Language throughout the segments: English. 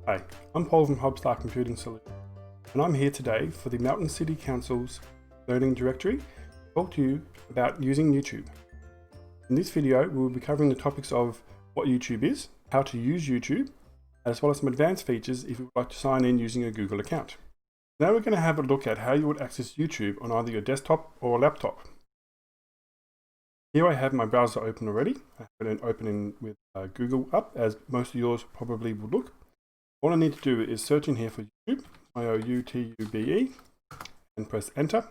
Hi, I'm Paul from Hobstar Computing Solutions, and I'm here today for the Melton City Council's Learning Directory to talk to you about using YouTube. In this video, we will be covering the topics of what YouTube is, how to use YouTube, as well as some advanced features if you would like to sign in using a Google account. Now we're going to have a look at how you would access YouTube on either your desktop or laptop. Here I have my browser open already. I have it opening with Google up, as most of yours probably would look. All I need to do is search in here for YouTube, IOUTUBE, and press enter.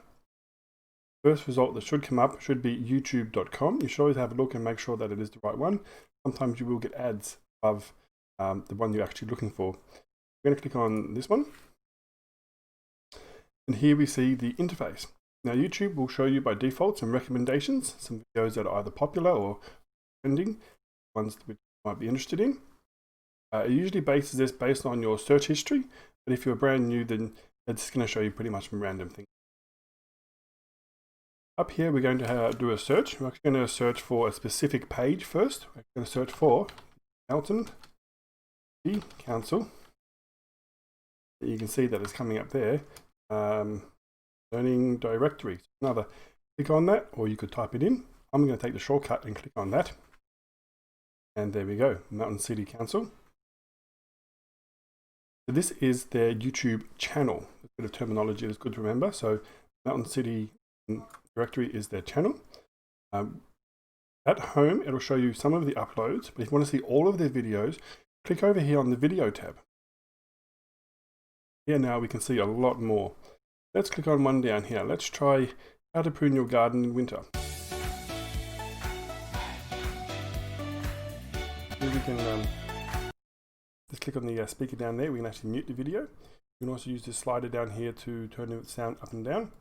First result that should come up should be youtube.com. You should always have a look and make sure that it is the right one. Sometimes you will get ads of the one you're actually looking for. We're going to click on this one. And here we see the interface. Now YouTube will show you by default some recommendations, some videos that are either popular or trending, ones which you might be interested in. It usually bases this based on your search history, but if you're brand new, then it's going to show you pretty much some random things. Up here, we're going to do a search. We're actually going to search for a specific page first. We're going to search for Melton City Council. You can see that it's coming up there. Learning Directory. Another click on that, or you could type it in. I'm going to take the shortcut and click on that. And there we go, Melton City Council. So this is their YouTube channel. A bit of terminology is good to remember. So Melton City Directory is their channel. At home, it'll show you some of the uploads, but if you want to see all of their videos, click over here on the video tab. Here now we can see a lot more. Let's click on one down here. Let's try how to prune your garden in winter. Here we can just click on the speaker down there. We can actually mute the video. You can also use this slider down here to turn the sound up and down.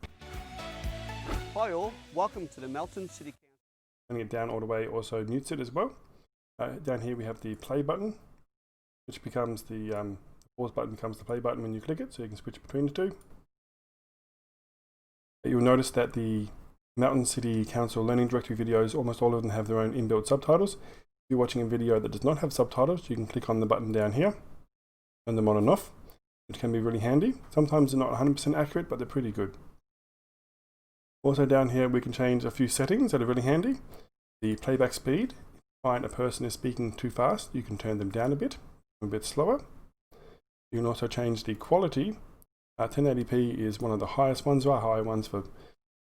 Hi all, welcome to the Melton City Council. Turning it down all the way also mutes it as well. Down here we have the play button, which becomes the pause button becomes the play button when you click it, so you can switch between the two. You'll notice that the Melton City Council Learning Directory videos, almost all of them have their own inbuilt subtitles. If you're watching a video that does not have subtitles, you can click on the button down here, turn them on and off, which can be really handy. Sometimes they're not 100% accurate, but they're pretty good. Also down here, we can change a few settings that are really handy. The playback speed. If you find a person is speaking too fast, you can turn them down a bit slower. You can also change the quality. 1080p is one of the highest ones. There are higher ones for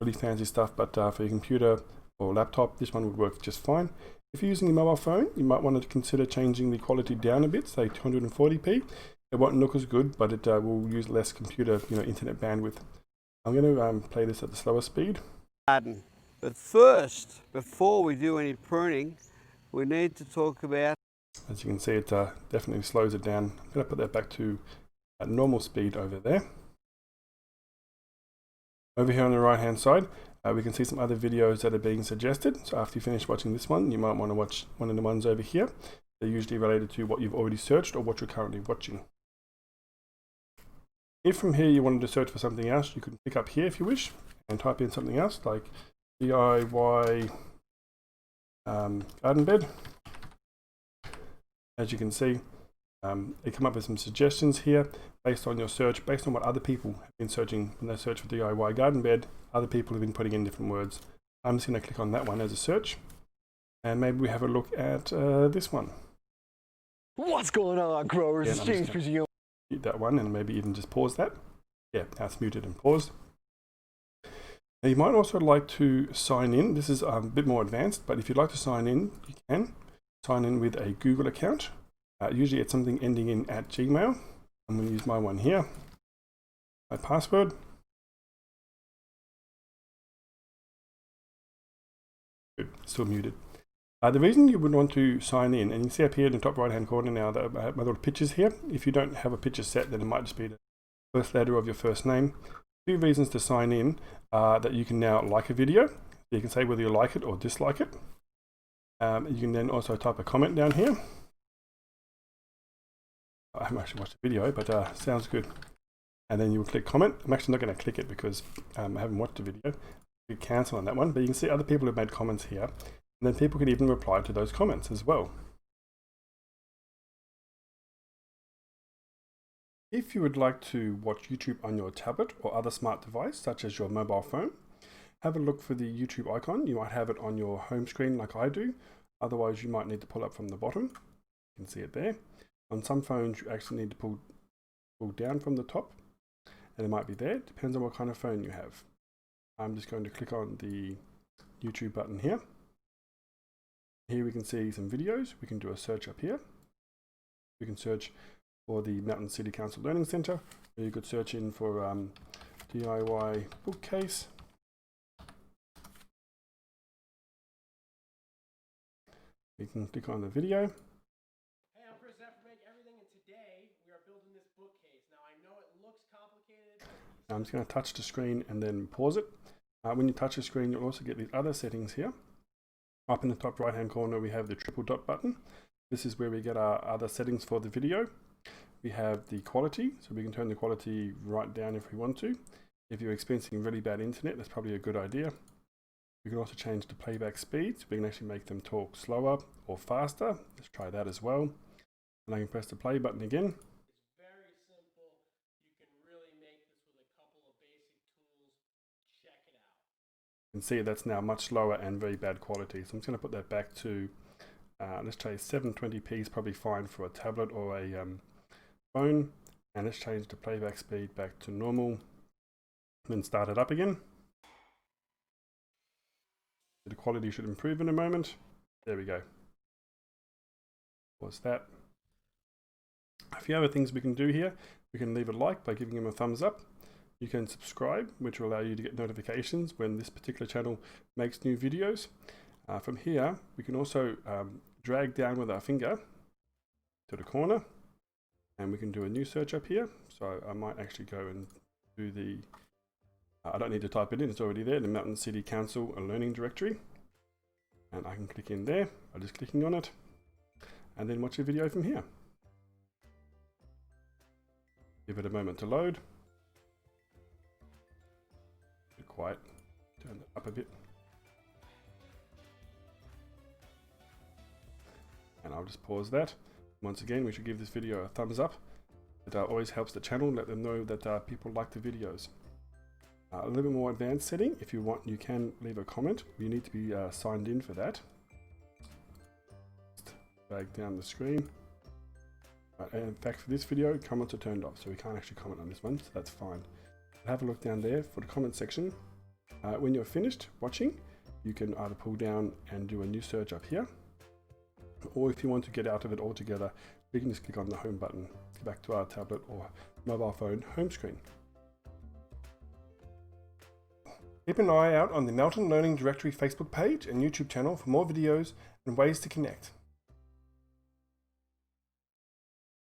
really fancy stuff, but for your computer or laptop, this one would work just fine. If you're using a mobile phone, you might want to consider changing the quality down a bit, say 240p. It won't look as good, but it will use less computer, internet bandwidth. I'm going to play this at the slower speed. But first, before we do any pruning, we need to talk about... As you can see, it definitely slows it down. I'm going to put that back to normal speed over there. Over here on the right hand side, we can see some other videos that are being suggested. So after you finish watching this one, you might want to watch one of the ones over here. They're usually related to what you've already searched or what you're currently watching. If from here you wanted to search for something else, you could pick up here if you wish and type in something else like DIY garden bed. As you can see, they come up with some suggestions here based on your search, based on what other people have been searching. When they search for DIY garden bed, other people have been putting in different words. I'm just going to click on that one as a search, and maybe we have a look at this one. What's going on, growers? Yeah, James Presume. Mute that one and maybe even just pause that. Yeah, now it's muted and paused. Now you might also like to sign in. This is a bit more advanced, but if you'd like to sign in, you can sign in with a Google account. Usually it's something ending in @Gmail. I'm going to use my one here. My password. Good, still muted. The reason you would want to sign in, and you can see up here in the top right hand corner now that I have my little pictures here. If you don't have a picture set, then it might just be the first letter of your first name. Two reasons to sign in are that you can now like a video. You can say whether you like it or dislike it. You can then also type a comment down here. I haven't actually watched the video, but sounds good. And then you will click comment. I'm actually not going to click it because I haven't watched the video. You cancel on that one, but you can see other people have made comments here. And then people can even reply to those comments as well. If you would like to watch YouTube on your tablet or other smart device, such as your mobile phone, have a look for the YouTube icon. You might have it on your home screen like I do. Otherwise, you might need to pull up from the bottom. You can see it there. On some phones, you actually need to pull down from the top, and it might be there. It depends on what kind of phone you have. I'm just going to click on the YouTube button here. Here we can see some videos. We can do a search up here. We can search for the Melton City Council Learning Centre, or you could search in for DIY bookcase. You can click on the video. Hey, I'm Chris from Everything, and today we are building this bookcase. Now I know it looks complicated. I'm just going to touch the screen and then pause it. When you touch the screen, you'll also get these other settings here. Up in the top right hand corner, we have the triple dot button. This is where we get our other settings for the video. We have the quality, so we can turn the quality right down if we want to. If you're experiencing really bad internet, that's probably a good idea. We can also change the playback speed, so we can actually make them talk slower or faster. Let's try that as well. And I can press the play button again. It's very simple. You can really make this with a couple of basic tools. Check it out. You can see that's now much slower and very bad quality. So I'm just going to put that back to, let's try 720p is probably fine for a tablet or a phone. And let's change the playback speed back to normal. Then start it up again. The quality should improve in a moment. There we go. What's that? A few other things we can do here. We can leave a like by giving him a thumbs up. You can subscribe, which will allow you to get notifications when this particular channel makes new videos. From here, we can also drag down with our finger to the corner, and we can do a new search up here. So I might actually go and do the I don't need to type it in, it's already there, the Melton City Council Learning Directory. And I can click in there by just clicking on it, and then watch a video from here. Give it a moment to load. Be quiet, turn it up a bit. And I'll just pause that. Once again, we should give this video a thumbs up. It always helps the channel, let them know that people like the videos. A little bit more advanced setting, if you want, you can leave a comment. You need to be signed in for that. Just drag down the screen. And in fact, for this video, comments are turned off, so we can't actually comment on this one, so that's fine. Have a look down there for the comment section. When you're finished watching, you can either pull down and do a new search up here, or if you want to get out of it altogether, we can just click on the home button, go back to our tablet or mobile phone home screen. Keep an eye out on the Melton Learning Directory Facebook page and YouTube channel for more videos and ways to connect.